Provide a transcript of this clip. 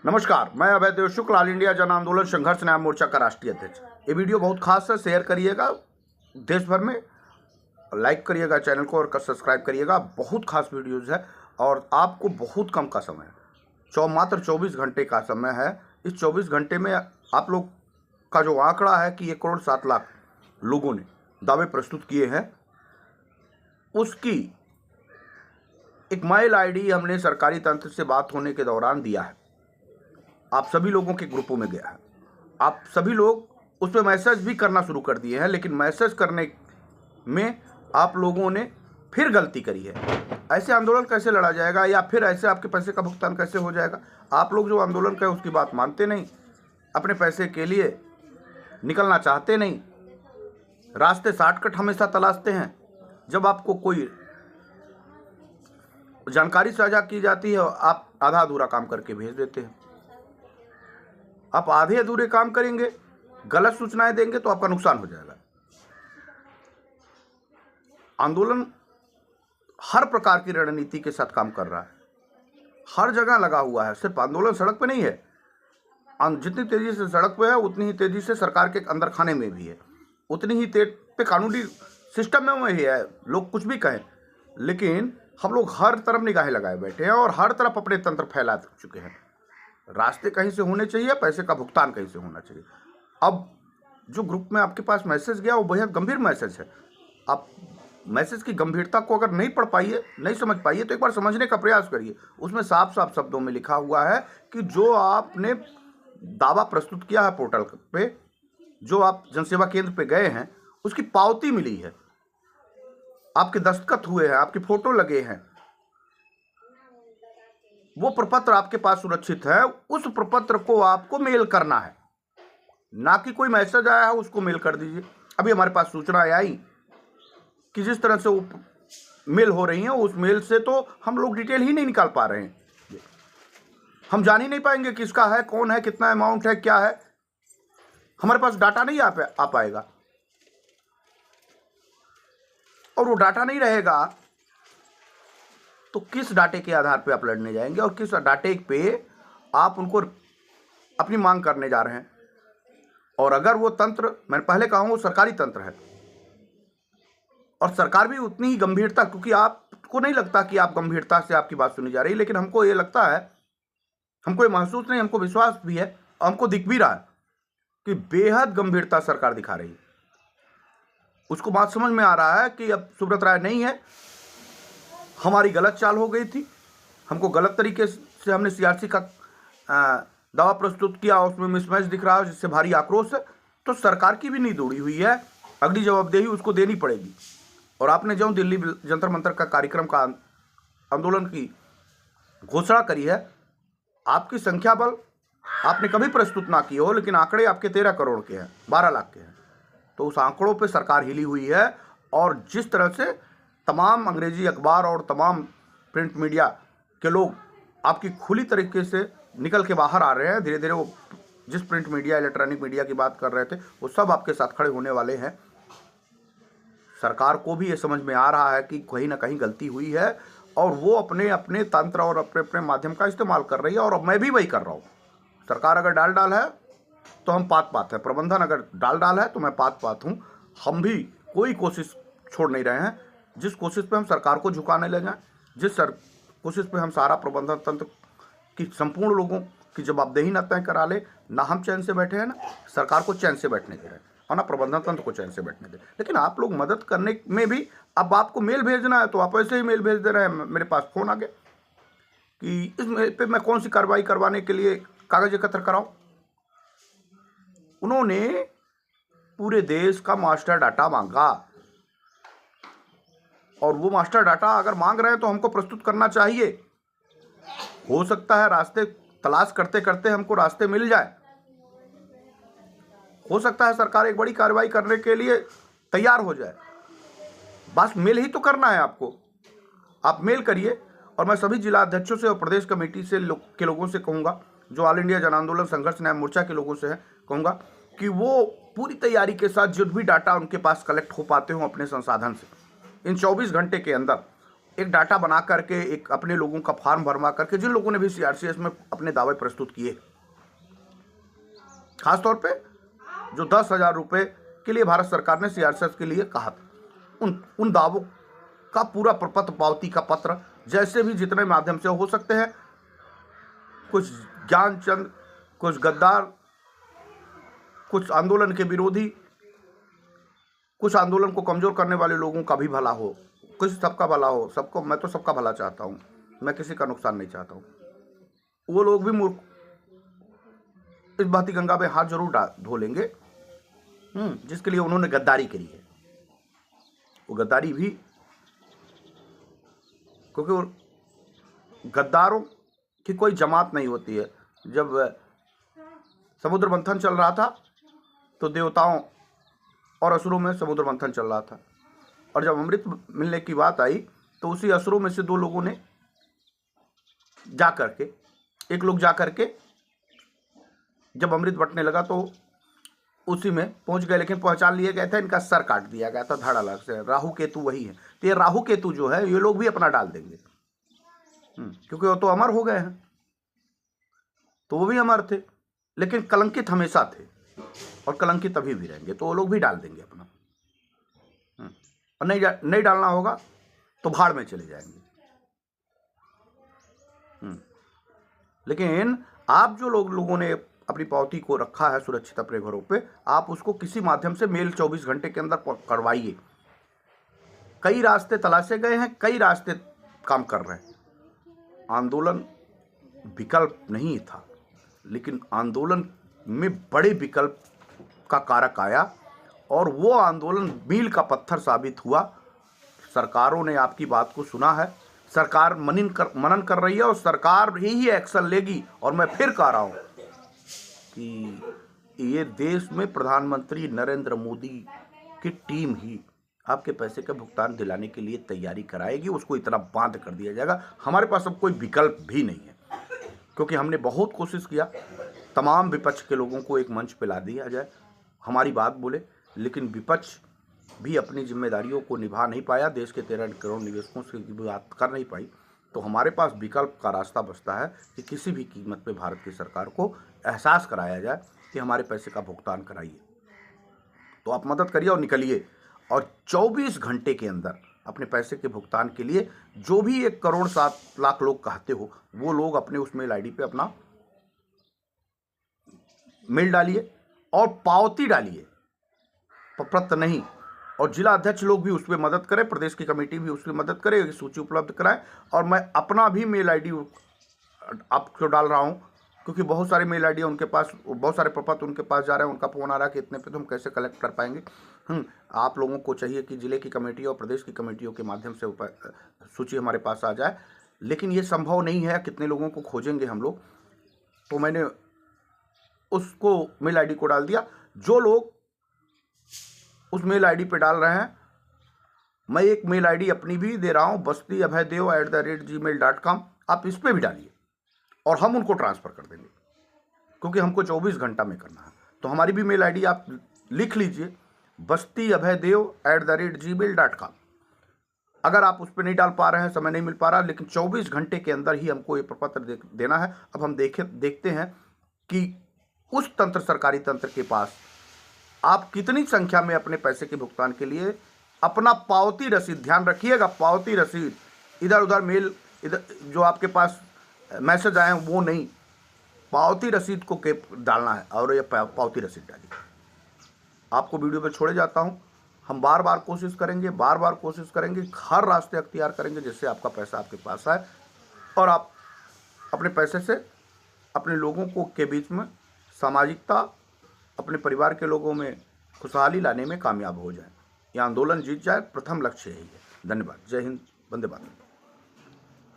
नमस्कार, मैं अभय देव शुक्ल, all India जन आंदोलन संघर्ष न्याय मोर्चा का राष्ट्रीय अध्यक्ष। ये वीडियो बहुत खास है, शेयर करिएगा देश भर में, लाइक करिएगा चैनल को और सब्सक्राइब करिएगा। बहुत खास वीडियोज़ है और आपको बहुत कम का समय है, मात्र 24 घंटे का समय है। इस 24 घंटे में आप लोग का जो आंकड़ा है कि 1 करोड़ 7 लाख लोगों ने दावे प्रस्तुत किए हैं, उसकी एक मेल आईडी हमने सरकारी तंत्र से बात होने के दौरान दिया है। आप सभी लोगों के ग्रुपों में गया है, आप सभी लोग उस पर मैसेज भी करना शुरू कर दिए हैं, लेकिन मैसेज करने में आप लोगों ने फिर गलती करी है। ऐसे आंदोलन कैसे लड़ा जाएगा या फिर ऐसे आपके पैसे का भुगतान कैसे हो जाएगा? आप लोग जो आंदोलन का उसकी बात मानते नहीं, अपने पैसे के लिए निकलना चाहते नहीं, रास्ते शॉर्टकट हमेशा तलाशते हैं। जब आपको कोई जानकारी साझा की जाती है, आप आधा अधूरा काम करके भेज देते हैं। आप आधे अधूरे काम करेंगे, गलत सूचनाएं देंगे तो आपका नुकसान हो जाएगा। आंदोलन हर प्रकार की रणनीति के साथ काम कर रहा है, हर जगह लगा हुआ है। सिर्फ आंदोलन सड़क पे नहीं है, जितनी तेजी से सड़क पे है उतनी ही तेजी से सरकार के अंदर खाने में भी है, उतनी ही तेज पे कानूनी सिस्टम में ही है। लोग कुछ भी कहें, लेकिन हम लोग हर तरफ निगाहें लगाए बैठे हैं और हर तरफ अपने तंत्र फैला चुके हैं। रास्ते कहीं से होने चाहिए, पैसे का भुगतान कहीं से होना चाहिए। अब जो ग्रुप में आपके पास मैसेज गया वो बेहद गंभीर मैसेज है। आप मैसेज की गंभीरता को अगर नहीं पढ़ पाइए, नहीं समझ पाइए, तो एक बार समझने का प्रयास करिए। उसमें साफ साफ शब्दों में लिखा हुआ है कि जो आपने दावा प्रस्तुत किया है पोर्टल पे, जो आप जनसेवा केंद्र पे गए हैं, उसकी पावती मिली है, आपके दस्तखत हुए हैं, आपकी फोटो लगे हैं, वो प्रपत्र आपके पास सुरक्षित है। उस प्रपत्र को आपको मेल करना है, ना कि कोई मैसेज आया है उसको मेल कर दीजिए। अभी हमारे पास सूचना आई कि जिस तरह से वो मेल हो रही है, उस मेल से तो हम लोग डिटेल ही नहीं निकाल पा रहे हैं। हम जान ही नहीं पाएंगे किसका है, कौन है, कितना अमाउंट है, क्या है। हमारे पास डाटा नहीं आ पाएगा, और वो डाटा नहीं रहेगा तो किस डाटे के आधार पे आप लड़ने जाएंगे और किस डाटे पे आप उनको अपनी मांग करने जा रहे हैं? और अगर वो तंत्र, मैंने पहले कहा हूं, वो सरकारी तंत्र है और सरकार भी उतनी ही गंभीरता, क्योंकि आपको नहीं लगता कि आप गंभीरता से आपकी बात सुनी जा रही है, लेकिन हमको ये लगता है, हमको ये महसूस नहीं, हमको विश्वास भी है, हमको दिख भी रहा है कि बेहद गंभीरता सरकार दिखा रही है। उसको बात समझ में आ रहा है कि अब सुब्रत राय नहीं है, हमारी गलत चाल हो गई थी, हमको गलत तरीके से हमने सीआरसी का दावा प्रस्तुत किया, उसमें मिसमैच दिख रहा है जिससे भारी आक्रोश है। तो सरकार की भी नींद उड़ी हुई है, अगली जवाबदेही उसको देनी पड़ेगी। और आपने जो दिल्ली जंतर मंतर का कार्यक्रम का आंदोलन की घोषणा करी है, आपकी संख्या बल आपने कभी प्रस्तुत ना की हो, लेकिन आंकड़े आपके 13 करोड़ के हैं, 12 लाख के हैं। तो उस आंकड़ों पे सरकार हिली हुई है और जिस तरह से तमाम अंग्रेजी अखबार और तमाम प्रिंट मीडिया के लोग आपकी खुली तरीके से निकल के बाहर आ रहे हैं, धीरे धीरे वो जिस प्रिंट मीडिया, इलेक्ट्रॉनिक मीडिया की बात कर रहे थे, वो सब आपके साथ खड़े होने वाले हैं। सरकार को भी ये समझ में आ रहा है कि कहीं ना कहीं गलती हुई है और वो अपने अपने तंत्र और अपने अपने माध्यम का इस्तेमाल कर रही है, और मैं भी वही कर रहा हूँ। सरकार अगर डाल है तो हम पात है, प्रबंधन अगर डाल है तो मैं पात हूँ। हम भी कोई कोशिश छोड़ नहीं रहे हैं। जिस कोशिश पे हम सरकार को झुकाने लगे हैं, जिस कोशिश पे हम सारा प्रबंधन तंत्र की संपूर्ण लोगों की जवाबदेही न तय करा ले, ना हम चैन से बैठे हैं, ना सरकार को चैन से बैठने दे रहे हैं और ना प्रबंधन तंत्र को चैन से बैठने दे। लेकिन आप लोग मदद करने में भी, अब आपको मेल भेजना है तो आप ऐसे ही मेल भेज दे रहे हैं। मेरे पास फोन आ गया कि इस मेल पे मैं कौन सी कार्रवाई करवाने के लिए कागज एकत्र कराऊं। उन्होंने पूरे देश का मास्टर डाटा मांगा, और वो मास्टर डाटा अगर मांग रहे हैं तो हमको प्रस्तुत करना चाहिए। हो सकता है रास्ते तलाश करते करते हमको रास्ते मिल जाए, हो सकता है सरकार एक बड़ी कार्रवाई करने के लिए तैयार हो जाए। बस मेल ही तो करना है आपको, आप मेल करिए। और मैं सभी जिला अध्यक्षों से और प्रदेश कमेटी से के लोगों से कहूँगा, जो ऑल इंडिया जन आंदोलन संघर्ष न्याय मोर्चा के लोगों से है, कहूँगा कि वो पूरी तैयारी के साथ जो भी डाटा उनके पास कलेक्ट हो पाते हो अपने संसाधन से, इन 24 घंटे के अंदर एक डाटा बना करके, एक अपने लोगों का फॉर्म भरवा करके, जिन लोगों ने भी सीआरसीएस में अपने दावे प्रस्तुत किए, खासतौर पे जो 10,000 रुपये के लिए भारत सरकार ने सीआरसीएस के लिए कहा था, उन दावों का पूरा प्रपत्र, पावती का पत्र, जैसे भी जितने माध्यम से हो सकते हैं, कुछ ज्ञानचंद, कुछ गद्दार, कुछ आंदोलन के विरोधी, कुछ आंदोलन को कमजोर करने वाले लोगों का भी भला हो, कुछ सबका भला हो, सबको, मैं तो सबका भला चाहता हूँ, मैं किसी का नुकसान नहीं चाहता हूँ। वो लोग भी मूर्ख इस भांति गंगा में हाथ जरूर धो लेंगे जिसके लिए उन्होंने गद्दारी करी है। वो गद्दारी भी, क्योंकि गद्दारों की कोई जमात नहीं होती है। जब समुद्र मंथन चल रहा था तो देवताओं और असुरों में समुद्र मंथन चल रहा था, और जब अमृत मिलने की बात आई तो उसी असुरों में से दो लोगों ने जाकर के, एक लोग जाकर के जब अमृत बंटने लगा तो उसी में पहुंच गए, लेकिन पहचान लिए गए थे, इनका सर काट दिया गया था धड़ालग से। राहु केतु वही है, तो ये राहु केतु जो है ये लोग भी अपना डाल देंगे, क्योंकि वो तो अमर हो गए हैं, तो वो भी अमर थे, लेकिन कलंकित हमेशा थे और कलंकित अभी भी रहेंगे, तो वो लोग भी डाल देंगे अपना। और नहीं डालना होगा तो भाड़ में चले जाएंगे। लेकिन आप जो लोगों ने अपनी पावती को रखा है सुरक्षित अपने घरों पे, आप उसको किसी माध्यम से मेल 24 घंटे के अंदर करवाइए। कई रास्ते तलाशे गए हैं, कई रास्ते काम कर रहे हैं। आंदोलन विकल्प नहीं था, लेकिन आंदोलन में बड़े विकल्प का कारक आया और वो आंदोलन मील का पत्थर साबित हुआ। सरकारों ने आपकी बात को सुना है, सरकार मनन कर रही है और सरकार ही एक्शन लेगी। और मैं फिर कह रहा हूँ कि ये देश में प्रधानमंत्री नरेंद्र मोदी की टीम ही आपके पैसे का भुगतान दिलाने के लिए तैयारी कराएगी, उसको इतना बांध कर दिया जाएगा। हमारे पास अब कोई विकल्प भी नहीं है, क्योंकि हमने बहुत कोशिश किया तमाम विपक्ष के लोगों को एक मंच पे ला दिया जाए, हमारी बात बोले, लेकिन विपक्ष भी अपनी जिम्मेदारियों को निभा नहीं पाया, देश के 13 करोड़ निवेशकों से बात कर नहीं पाई। तो हमारे पास विकल्प का रास्ता बचता है कि किसी भी कीमत पे भारत की सरकार को एहसास कराया जाए कि हमारे पैसे का भुगतान कराइए। तो आप मदद करिए और निकलिए, और 24 घंटे के अंदर अपने पैसे के भुगतान के लिए जो भी 1,07,00,000 लोग कहते हो, वो लोग अपने उस मेल आईडी पे अपना मेल डालिए और पावती डालिए, पत्र नहीं। और जिला अध्यक्ष लोग भी उसमें मदद करें, प्रदेश की कमेटी भी उसमें मदद करे, सूची उपलब्ध कराएं। और मैं अपना भी मेल आईडी आपको डाल रहा हूं, क्योंकि बहुत सारे मेल आईडी उनके पास, बहुत सारे प्रपत्र उनके पास जा रहे हैं, उनका फोन आ रहा है कि इतने पे तो हम कैसे कलेक्ट कर पाएंगे। आप लोगों को चाहिए कि जिले की कमेटी और प्रदेश की कमेटियों के माध्यम से सूची हमारे पास आ जाए, लेकिन ये संभव नहीं है। कितने लोगों को खोजेंगे हम लोग, तो मैंने उसको मेल आईडी को डाल दिया। जो लोग उस मेल आईडी पे डाल रहे हैं, मैं एक मेल आईडी अपनी भी दे रहा हूं, basti.abhaydev@gmail.com, आप इस पे भी डालिए और हम उनको ट्रांसफ़र कर देंगे, क्योंकि हमको 24 घंटा में करना है। तो हमारी भी मेल आईडी आप लिख लीजिए, basti.abhaydev@gmail.com। अगर आप उस पर नहीं डाल पा रहे हैं, समय नहीं मिल पा रहा, लेकिन 24 घंटे के अंदर ही हमको ये प्रपत्र देना है। अब हम देखते हैं कि उस तंत्र, सरकारी तंत्र के पास आप कितनी संख्या में अपने पैसे के भुगतान के लिए अपना पावती रसीद, ध्यान रखिएगा, पावती रसीद, इधर उधर मेल, इधर जो आपके पास मैसेज आए हैं वो नहीं, पावती रसीद को डालना है और ये पावती रसीद डालिए। आपको वीडियो पे छोड़े जाता हूं। हम बार बार कोशिश करेंगे, हर रास्ते अख्तियार करेंगे जिससे आपका पैसा आपके पास आए और आप अपने पैसे से अपने लोगों को के बीच में सामाजिकता, अपने परिवार के लोगों में खुशहाली लाने में कामयाब हो जाए। यह आंदोलन जीत जाए, प्रथम लक्ष्य यही है। धन्यवाद। जय हिंद, वंदे मातरम।